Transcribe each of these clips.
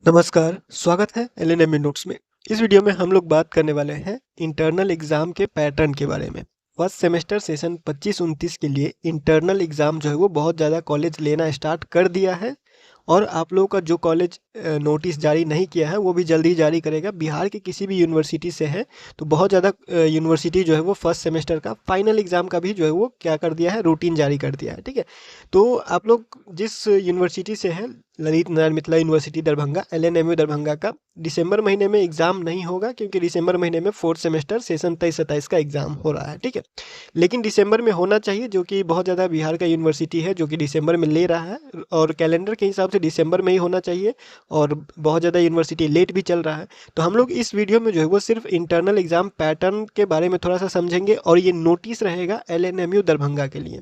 नमस्कार, स्वागत है एलएनएमयू नोट्स में। इस वीडियो में हम लोग बात करने वाले हैं इंटरनल एग्ज़ाम के पैटर्न के बारे में। फर्स्ट सेमेस्टर सेशन 25-29 के लिए इंटरनल एग्ज़ाम जो है वो बहुत ज़्यादा कॉलेज लेना स्टार्ट कर दिया है और आप लोगों का जो कॉलेज नोटिस जारी नहीं किया है वो भी जल्दी ही जारी करेगा। बिहार की किसी भी यूनिवर्सिटी से है तो बहुत ज़्यादा यूनिवर्सिटी जो है वो फर्स्ट सेमेस्टर का फाइनल एग्ज़ाम का भी जो है वो क्या कर दिया है, रूटीन जारी कर दिया है। ठीक है, तो आप लोग जिस यूनिवर्सिटी से है, ललित नारायण मिथिला यूनिवर्सिटी दरभंगा, एलएनएमयू दरभंगा का दिसंबर महीने में एग्ज़ाम नहीं होगा क्योंकि दिसंबर महीने में फोर्थ सेमेस्टर सेशन 23-27 का एग्ज़ाम हो रहा है। ठीक है, लेकिन दिसंबर में होना चाहिए, जो कि बहुत ज़्यादा बिहार का यूनिवर्सिटी है जो कि दिसंबर में ले रहा है और कैलेंडर के हिसाब से दिसंबर में ही होना चाहिए और बहुत ज़्यादा यूनिवर्सिटी लेट भी चल रहा है। तो हम लोग इस वीडियो में जो है वो सिर्फ इंटरनल एग्ज़ाम पैटर्न के बारे में थोड़ा सा समझेंगे और ये नोटिस रहेगा एलएनएमयू दरभंगा के लिए।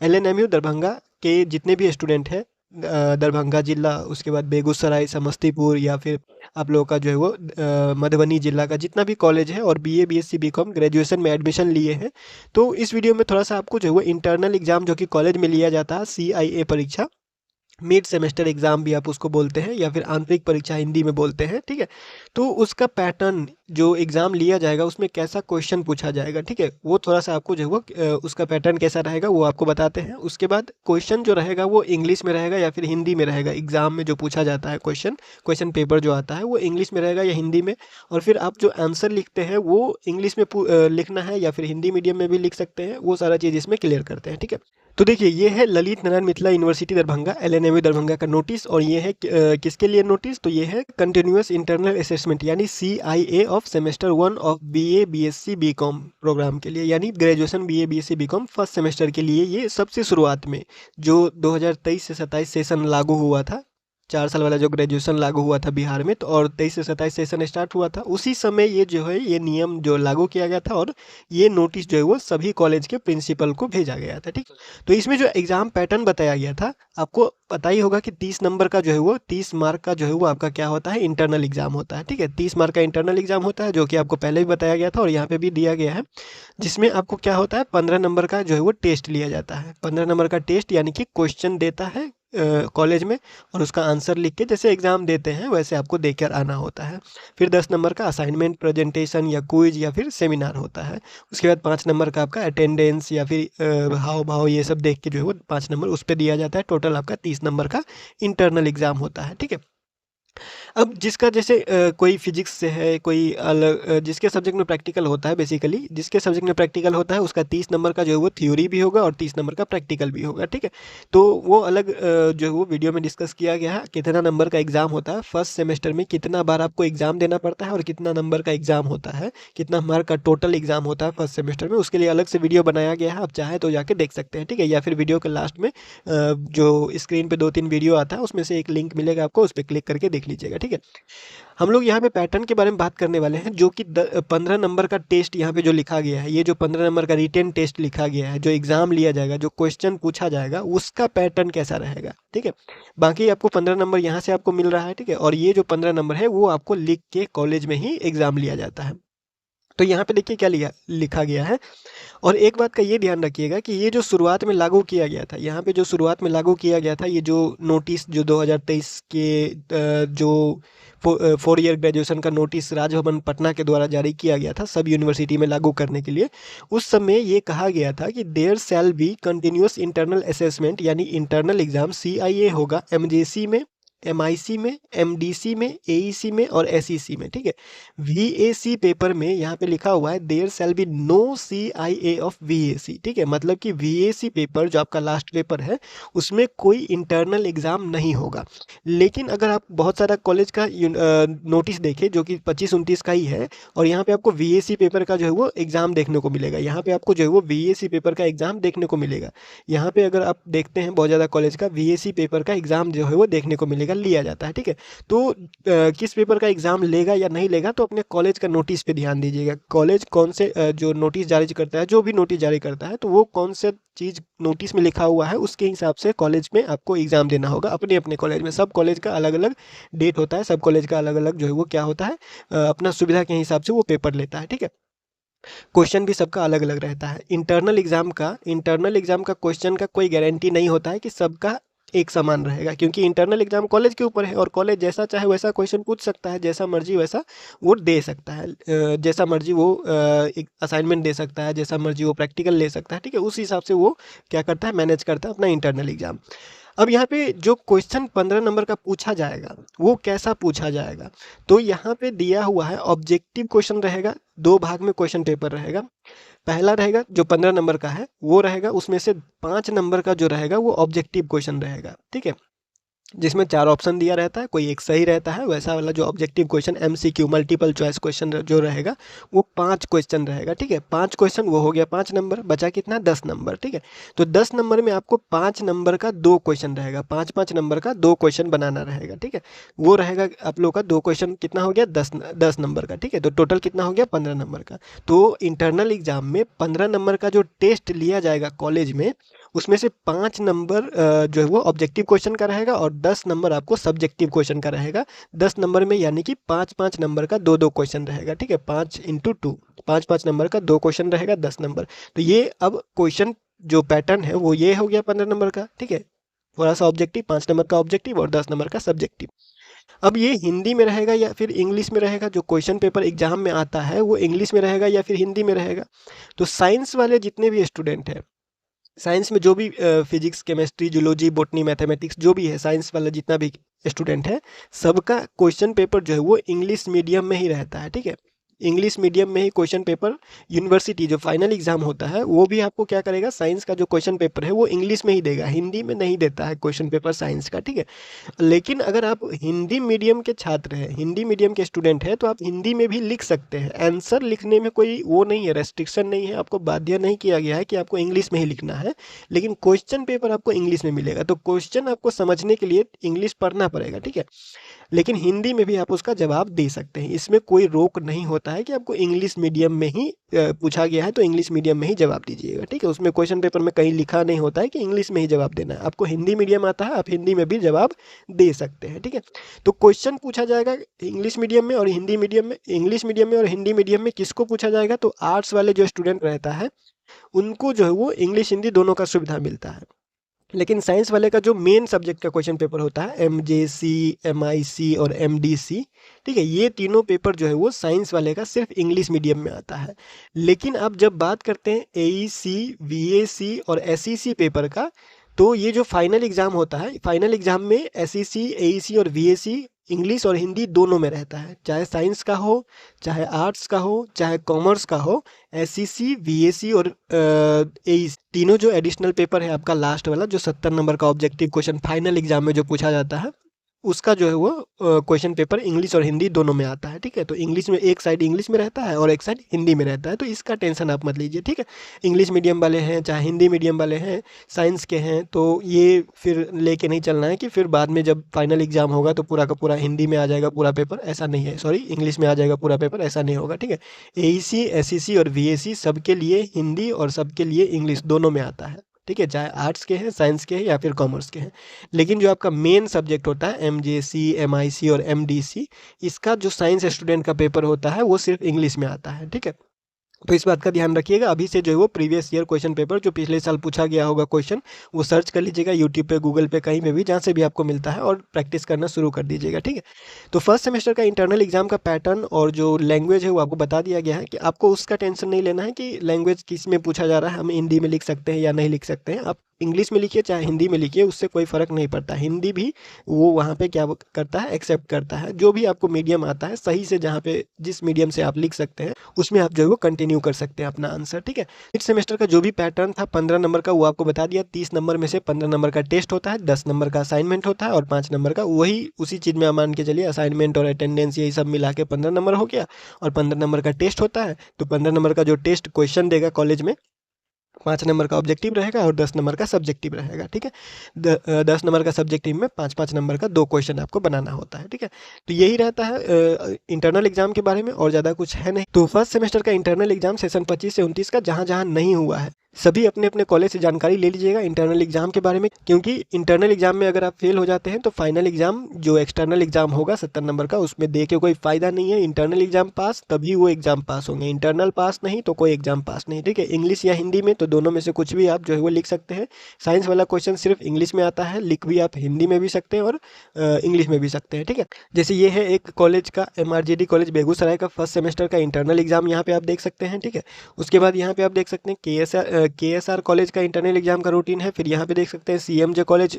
एलएनएमयू दरभंगा के जितने भी स्टूडेंट हैं, दरभंगा जिला, उसके बाद बेगूसराय, समस्तीपुर या फिर आप लोगों का जो है वो मधुबनी जिला का जितना भी कॉलेज है और बीए, बीएससी, बीकॉम, ग्रेजुएशन में एडमिशन लिए हैं, तो इस वीडियो में थोड़ा सा आपको जो है वो इंटरनल एग्ज़ाम जो कि कॉलेज में लिया जाता है, सीआईए परीक्षा, मिड सेमेस्टर एग्ज़ाम भी आप उसको बोलते हैं या फिर आंतरिक परीक्षा हिंदी में बोलते हैं। ठीक है, तो उसका पैटर्न जो एग्ज़ाम लिया जाएगा उसमें कैसा क्वेश्चन पूछा जाएगा, ठीक है, वो थोड़ा सा आपको जो है वो उसका पैटर्न कैसा रहेगा वो आपको बताते हैं। उसके बाद क्वेश्चन जो रहेगा वो इंग्लिश में रहेगा या फिर हिंदी में रहेगा। एग्ज़ाम में जो पूछा जाता है क्वेश्चन पेपर जो आता है वो इंग्लिश में रहेगा या हिंदी में, और फिर आप जो आंसर लिखते हैं वो इंग्लिश में लिखना है या फिर हिंदी मीडियम में भी लिख सकते हैं। वो सारा चीज़ इसमें क्लियर करते हैं। ठीक है, तो देखिए ये है ललित नारायण मिथिला यूनिवर्सिटी दरभंगा, एलएनएमयू दरभंगा का नोटिस, और ये है किसके लिए नोटिस, तो ये है कंटिन्यूअस इंटरनल असेसमेंट यानी CIA of semester 1 of BA, BSc, BCom programme के लिए, यानी graduation BA, BSc, BCom first semester के लिए। ये सबसे शुरुआत में जो 2023 से 27 सेशन लागू हुआ था, 4 साल वाला जो ग्रेजुएशन लागू हुआ था बिहार में, तो और 23 से 27 सेशन स्टार्ट हुआ था, उसी समय ये जो है ये नियम जो लागू किया गया था और ये नोटिस जो है वो सभी कॉलेज के प्रिंसिपल को भेजा गया था। ठीक, तो इसमें जो एग्ज़ाम पैटर्न बताया गया था, आपको पता ही होगा कि 30 नंबर का जो है वो 30 मार्क का जो है वो आपका क्या होता है, इंटरनल एग्ज़ाम होता है। ठीक है, 30 मार्क का इंटरनल एग्ज़ाम होता है जो कि आपको पहले भी बताया गया था और यहाँ पे भी दिया गया है, जिसमें आपको क्या होता है 15 नंबर का जो है वो टेस्ट लिया जाता है। 15 नंबर का टेस्ट यानी कि क्वेश्चन देता है कॉलेज में और उसका आंसर लिख के जैसे एग्ज़ाम देते हैं वैसे आपको देकर आना होता है। फिर 10 नंबर का असाइनमेंट, प्रेजेंटेशन या क्विज या फिर सेमिनार होता है। उसके बाद 5 नंबर का आपका अटेंडेंस या फिर हाव भाव ये सब देख के जो है वो 5 नंबर उस पे दिया जाता है। टोटल आपका 30 नंबर का इंटरनल एग्ज़ाम होता है। ठीक है, अब जिसका जैसे कोई फिजिक्स से है, कोई अलग जिसके सब्जेक्ट में प्रैक्टिकल होता है, बेसिकली जिसके सब्जेक्ट में प्रैक्टिकल होता है उसका 30 नंबर का जो है वो थ्योरी भी होगा और 30 नंबर का प्रैक्टिकल भी होगा। ठीक है, तो वो अलग जो है वो वीडियो में डिस्कस किया गया है, कितना नंबर का एग्ज़ाम होता है फर्स्ट सेमेस्टर में, कितना बार आपको एग्ज़ाम देना पड़ता है और कितना नंबर का एग्ज़ाम होता है, कितना मार्क का टोटल एग्ज़ाम होता है फर्स्ट सेमेस्टर में, उसके लिए अलग से वीडियो बनाया गया है। आप चाहें तो जाके देख सकते हैं। ठीक है, या फिर वीडियो के लास्ट में जो स्क्रीन पे 2-3 वीडियो आता है उसमें से एक लिंक मिलेगा आपको, उस पर क्लिक करके देख लीजिएगा। ठीक है, हम लोग यहाँ पे पैटर्न के बारे में बात करने वाले हैं, जो कि 15 नंबर का टेस्ट यहाँ पे जो लिखा गया है, ये जो 15 नंबर का रिटेन टेस्ट लिखा गया है, जो एग्जाम लिया जाएगा, जो क्वेश्चन पूछा जाएगा, उसका पैटर्न कैसा रहेगा। ठीक है, बाकी आपको 15 नंबर यहाँ से आपको मिल रहा है। ठीक है, और ये जो 15 नंबर है वो आपको लिख के कॉलेज में ही एग्जाम लिया जाता है। तो यहाँ पे देखिए क्या लिखा गया है, और एक बात का ये ध्यान रखिएगा कि ये जो शुरुआत में लागू किया गया था, यहाँ पे जो शुरुआत में लागू किया गया था, ये जो नोटिस जो 2023 के जो 4 ईयर ग्रेजुएशन का नोटिस राजभवन पटना के द्वारा जारी किया गया था सब यूनिवर्सिटी में लागू करने के लिए, उस समय ये कहा गया था कि there shall be continuous internal assessment, यानी इंटरनल एग्जाम सीआईए होगा एमजेसी में, एमआईसी में, एमडीसी में, एईसी में और एसईसी में। ठीक है, वीएसी पेपर में यहाँ पे लिखा हुआ है there shall be no CIA of VAC. ठीक है, मतलब कि वीएसी पेपर जो आपका लास्ट पेपर है उसमें कोई इंटरनल एग्जाम नहीं होगा। लेकिन अगर आप बहुत सारा कॉलेज का नोटिस देखें जो कि 25-29 का ही है, और यहाँ पे आपको वीएसी पेपर का जो है वो एग्जाम देखने को मिलेगा, यहाँ पे आपको जो है वो वीएसी पेपर का एग्जाम देखने को मिलेगा। यहाँ पे अगर आप देखते हैं बहुत ज़्यादा कॉलेज का वीएसी पेपर का एग्जाम जो है वो देखने को मिलेगा, लिया जाता है। ठीक है, तो किस पेपर का एग्जाम लेगा या नहीं लेगा, तो अपने कॉलेज का नोटिस पे ध्यान दीजिएगा। कॉलेज कौन से जो नोटिस जारी करता है, जो भी नोटिस जारी करता है, तो वो कौन से चीज़ नोटिस में लिखा हुआ है उसके हिसाब से कॉलेज में आपको एग्जाम देना होगा। अपने अपने कॉलेज में, सब कॉलेज का अलग अलग डेट होता है, सब कॉलेज का अलग अलग जो है वो क्या होता है, अपना सुविधा के हिसाब से वो पेपर लेता है। ठीक है, क्वेश्चन भी सबका अलग अलग रहता है। इंटरनल एग्जाम का क्वेश्चन का कोई गारंटी नहीं होता है कि सबका एक समान रहेगा, क्योंकि इंटरनल एग्जाम कॉलेज के ऊपर है और कॉलेज जैसा चाहे वैसा क्वेश्चन पूछ सकता है, जैसा मर्जी वैसा वो दे सकता है, जैसा मर्जी वो एक असाइनमेंट दे सकता है, जैसा मर्जी वो प्रैक्टिकल ले सकता है, ठीक है। उस हिसाब से वो क्या करता है, मैनेज करता है अपना इंटरनल एग्जाम। अब यहाँ पे जो क्वेश्चन 15 नंबर का पूछा जाएगा वो कैसा पूछा जाएगा, तो यहाँ पे दिया हुआ है ऑब्जेक्टिव क्वेश्चन रहेगा, दो भाग में क्वेश्चन पेपर रहेगा। पहला रहेगा जो 15 नंबर का है वो रहेगा, उसमें से 5 नंबर का जो रहेगा वो ऑब्जेक्टिव क्वेश्चन रहेगा, ठीक है, जिसमें 4 ऑप्शन दिया रहता है, कोई एक सही रहता है। वैसा वाला जो objective question MCQ multiple choice question जो रहेगा वो 5 क्वेश्चन रहेगा, ठीक है। 5 क्वेश्चन वो हो गया 5 नंबर, बचा कितना 10 नंबर, ठीक है। तो 10 नंबर में आपको 5 नंबर का 2 क्वेश्चन रहेगा, 5-5 नंबर का 2 क्वेश्चन बनाना रहेगा, ठीक है। वो रहेगा आप लोग का 2 क्वेश्चन कितना हो गया 10 नंबर का, ठीक है। तो टोटल कितना हो गया 15 नंबर का। तो इंटरनल एग्जाम में 15 नंबर का जो टेस्ट लिया जाएगा कॉलेज में, उसमें से 5 नंबर जो है वो ऑब्जेक्टिव क्वेश्चन का रहेगा और 10 नंबर आपको सब्जेक्टिव क्वेश्चन का रहेगा। 10 नंबर में यानी कि 5-5 नंबर का 2-2 क्वेश्चन रहेगा, ठीक है। 5 × 2 5-5 नंबर का 2 क्वेश्चन रहेगा 10 नंबर। तो ये अब क्वेश्चन जो पैटर्न है वो ये हो गया 15 नंबर का, ठीक है। थोड़ा सा ऑब्जेक्टिव, 5 नंबर का ऑब्जेक्टिव और 10 नंबर का सब्जेक्टिव। अब ये हिंदी में रहेगा या फिर इंग्लिश में रहेगा, जो क्वेश्चन पेपर एग्जाम में आता है वो इंग्लिश में रहेगा या फिर हिंदी में रहेगा। तो साइंस वाले जितने भी स्टूडेंट हैं, साइंस में जो भी physics chemistry zoology botany mathematics जो भी है, साइंस वाला जितना भी स्टूडेंट है, सबका क्वेश्चन पेपर जो है वो इंग्लिश मीडियम में ही रहता है, ठीक है। इंग्लिश मीडियम में ही क्वेश्चन पेपर, यूनिवर्सिटी जो फाइनल एग्जाम होता है वो भी आपको क्या करेगा, साइंस का जो क्वेश्चन पेपर है वो इंग्लिश में ही देगा, हिंदी में नहीं देता है क्वेश्चन पेपर साइंस का, ठीक है। लेकिन अगर आप हिंदी मीडियम के छात्र हैं, हिंदी मीडियम के स्टूडेंट हैं, तो आप हिंदी में भी लिख सकते हैं। आंसर लिखने में कोई वो नहीं है, रेस्ट्रिक्शन नहीं है, आपको बाध्य नहीं किया गया है कि आपको इंग्लिश में ही लिखना है, लेकिन क्वेश्चन पेपर आपको इंग्लिश में मिलेगा। तो क्वेश्चन आपको समझने के लिए इंग्लिश पढ़ना पड़ेगा, ठीक है। लेकिन हिंदी में भी आप उसका जवाब दे सकते हैं, इसमें कोई रोक नहीं होता है कि आपको इंग्लिश मीडियम में ही पूछा गया है तो इंग्लिश मीडियम में ही जवाब दीजिएगा, ठीक है। उसमें क्वेश्चन पेपर में कहीं लिखा नहीं होता है कि इंग्लिश में ही जवाब देना है। आपको हिंदी मीडियम आता है, आप हिंदी में भी जवाब दे सकते हैं, ठीक है। तो क्वेश्चन पूछा जाएगा इंग्लिश मीडियम में और हिंदी मीडियम में, इंग्लिश मीडियम में और हिंदी मीडियम में किसको पूछा जाएगा, तो आर्ट्स वाले जो स्टूडेंट रहता है उनको जो है वो इंग्लिश हिंदी दोनों का सुविधा मिलता है। लेकिन साइंस वाले का जो मेन सब्जेक्ट का क्वेश्चन पेपर होता है, एमजेसी, एमआईसी और एमडीसी, ठीक है, ये तीनों पेपर जो है वो साइंस वाले का सिर्फ इंग्लिश मीडियम में आता है। लेकिन अब जब बात करते हैं एईसी, वीएसी और एसईसी पेपर का, तो ये जो फाइनल एग्जाम होता है, फाइनल एग्जाम में एसईसी, एईसी और वीएसी इंग्लिश और हिंदी दोनों में रहता है, चाहे साइंस का हो, चाहे आर्ट्स का हो, चाहे कॉमर्स का हो। एसईसी, वीएसी और एईसी तीनों जो एडिशनल पेपर है आपका लास्ट वाला, जो 70 नंबर का ऑब्जेक्टिव क्वेश्चन फाइनल एग्जाम में जो पूछा जाता है, उसका जो है वो क्वेश्चन पेपर इंग्लिश और हिंदी दोनों में आता है, ठीक है। तो इंग्लिश में एक साइड इंग्लिश में रहता है और एक साइड हिंदी में रहता है, तो इसका टेंशन आप मत लीजिए, ठीक है। इंग्लिश मीडियम वाले हैं चाहे हिंदी मीडियम वाले हैं, साइंस के हैं, तो ये फिर लेके नहीं चलना है कि फिर बाद में जब फाइनल एग्जाम होगा तो पूरा का पूरा हिंदी में आ जाएगा पूरा पेपर, ऐसा नहीं है, सॉरी इंग्लिश में आ जाएगा पूरा पेपर, ऐसा नहीं होगा, ठीक है। एईसी, एसईसी और वीएसी सबके लिए हिंदी और सबके लिए इंग्लिश दोनों में आता है, ठीक है, चाहे आर्ट्स के हैं, साइंस के हैं या फिर कॉमर्स के हैं। लेकिन जो आपका मेन सब्जेक्ट होता है एमजेसी, एमआईसी और एमडीसी, इसका जो साइंस स्टूडेंट का पेपर होता है वो सिर्फ इंग्लिश में आता है, ठीक है। तो इस बात का ध्यान रखिएगा। अभी से जो है वो प्रीवियस ईयर क्वेश्चन पेपर जो पिछले साल पूछा गया होगा क्वेश्चन, वो सर्च कर लीजिएगा यूट्यूब पे, गूगल पे, कहीं पे भी जहाँ से भी आपको मिलता है, और प्रैक्टिस करना शुरू कर दीजिएगा, ठीक है। तो फर्स्ट सेमेस्टर का इंटरनल एग्जाम का पैटर्न और जो लैंग्वेज है वो आपको बता दिया गया है कि आपको उसका टेंशन नहीं लेना है कि लैंग्वेज किस में पूछा जा रहा है, हम हिंदी में लिख सकते हैं या नहीं लिख सकते हैं। आप इंग्लिश में लिखिए चाहे हिंदी में लिखिए, उससे कोई फ़र्क नहीं पड़ता। हिंदी भी वो वहाँ पे क्या करता है, एक्सेप्ट करता है। जो भी आपको मीडियम आता है सही से, जहाँ पे जिस मीडियम से आप लिख सकते हैं उसमें आप जो है वो कंटिन्यू कर सकते हैं अपना आंसर, ठीक है। इस सेमेस्टर का जो भी पैटर्न था 15 नंबर का, वो आपको बता दिया। 30 नंबर में से 15 नंबर का टेस्ट होता है, 10 नंबर का असाइनमेंट होता है और 5 नंबर का वही उसी चीज़ में मान के चलिए असाइनमेंट और अटेंडेंस यही सब मिला के 15 नंबर हो गया, और 15 नंबर का टेस्ट होता है। तो 15 नंबर का जो टेस्ट क्वेश्चन देगा कॉलेज में, 5 नंबर का ऑब्जेक्टिव रहेगा और 10 नंबर का सब्जेक्टिव रहेगा, ठीक है। 10 नंबर का सब्जेक्टिव में 5-5 नंबर का 2 क्वेश्चन आपको बनाना होता है, ठीक है। तो यही रहता है इंटरनल एग्जाम के बारे में, और ज़्यादा कुछ है नहीं। तो फर्स्ट सेमेस्टर का इंटरनल एग्जाम सेशन 25 से 29 का जहाँ जहाँ नहीं हुआ है, सभी अपने अपने कॉलेज से जानकारी ले लीजिएगा इंटरनल एग्जाम के बारे में, क्योंकि इंटरनल एग्जाम में अगर आप फेल हो जाते हैं तो फाइनल एग्जाम जो एक्सटर्नल एग्जाम होगा 70 नंबर का, उसमें दे के कोई फायदा नहीं है। इंटरनल एग्जाम पास तभी वो एग्जाम पास होंगे, इंटरनल पास नहीं तो कोई एग्जाम पास नहीं। ठीक है, इंग्लिश या हिंदी में तो दोनों में से कुछ भी आप जो है वो लिख सकते हैं। साइंस वाला क्वेश्चन सिर्फ इंग्लिश में आता है, लिख भी आप हिंदी में भी सकते हैं और इंग्लिश में भी सकते हैं। ठीक है, जैसे ये है एक कॉलेज का MRJD कॉलेज बेगूसराय का फर्स्ट सेमेस्टर का इंटरनल एग्जाम, यहाँ पे आप देख सकते हैं। ठीक है, उसके बाद यहाँ पे आप देख सकते हैं KSR कॉलेज का इंटरनल एग्जाम का रूटीन है। फिर यहाँ पे देख सकते हैं CMJ कॉलेज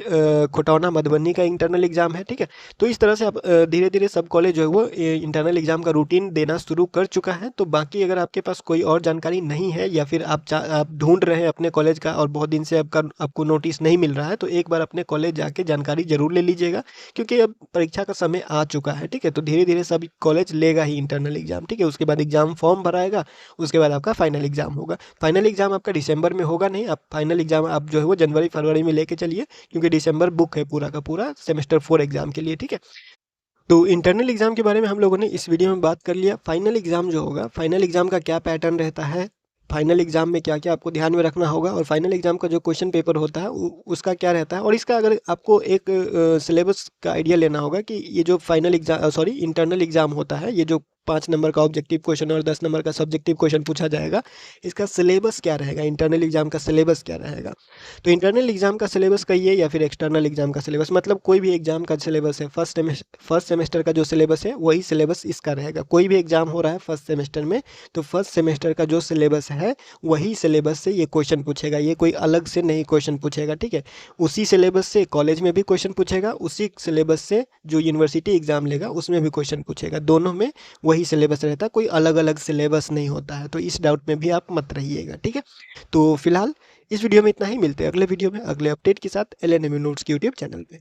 खुटौना मधुबनी का इंटरनल एग्जाम है। ठीक है, तो इस तरह से आप धीरे धीरे सब कॉलेज जो है वो इंटरनल एग्जाम का रूटीन देना शुरू कर चुका है। तो बाकी अगर आपके पास कोई और जानकारी नहीं है या फिर आप ढूंढ रहे हैं अपने कॉलेज का और बहुत दिन से आपको नोटिस नहीं मिल रहा है, तो एक बार अपने कॉलेज जाके जानकारी जरूर ले लीजिएगा, क्योंकि अब परीक्षा का समय आ चुका है। ठीक है, तो धीरे धीरे सब कॉलेज लेगा ही इंटरनल एग्जाम। ठीक है, उसके बाद एग्जाम फॉर्म भराएगा, उसके बाद आपका फाइनल एग्जाम होगा। फाइनल एग्जाम आपका दिसंबर में होगा नहीं, आप फाइनल एग्जाम आप जो है वो जनवरी फरवरी में लेके चलिए, क्योंकि दिसंबर बुक है पूरा का पूरा सेमेस्टर 4 एग्जाम के लिए। ठीक है, तो इंटरनल एग्जाम के बारे में हम लोगों ने इस वीडियो में बात कर लिया। फाइनल एग्जाम जो होगा, फाइनल एग्जाम का क्या पैटर्न रहता है, फाइनल एग्जाम में क्या क्या आपको ध्यान में रखना होगा, और फाइनल एग्जाम का जो क्वेश्चन पेपर होता है उसका क्या रहता है, और इसका अगर आपको एक सिलेबस का आइडिया लेना होगा कि ये जो final exam sorry internal exam होता है, ये जो 5 नंबर का ऑब्जेक्टिव क्वेश्चन और 10 नंबर का सब्जेक्टिव क्वेश्चन पूछा जाएगा, इसका सिलेबस क्या रहेगा, इंटरनल एग्जाम का सिलेबस क्या रहेगा। तो इंटरनल एग्जाम का सिलेबस कहिए या फिर एक्सटर्नल एग्जाम का सिलेबस, मतलब कोई भी एग्जाम का सिलेबस है, फर्स्ट सेमेस्टर का जो सिलेबस है वही सिलेबस इसका रहेगा। कोई भी एग्जाम हो रहा है फर्स्ट सेमेस्टर में, तो फर्स्ट सेमेस्टर का जो सिलेबस है वही सिलेबस से ये क्वेश्चन पूछेगा, ये कोई अलग से नहीं क्वेश्चन पूछेगा। ठीक है, उसी सिलेबस से कॉलेज में भी क्वेश्चन पूछेगा, उसी सिलेबस से जो यूनिवर्सिटी एग्जाम लेगा उसमें भी क्वेश्चन पूछेगा, दोनों में वही सिलेबस रहता है, कोई अलग अलग सिलेबस नहीं होता है। तो इस डाउट में भी आप मत रहिएगा। ठीक है, तो फिलहाल इस वीडियो में इतना ही, मिलते हैं अगले वीडियो में अगले अपडेट के साथ LNMU नोट्स के यूट्यूब चैनल पे।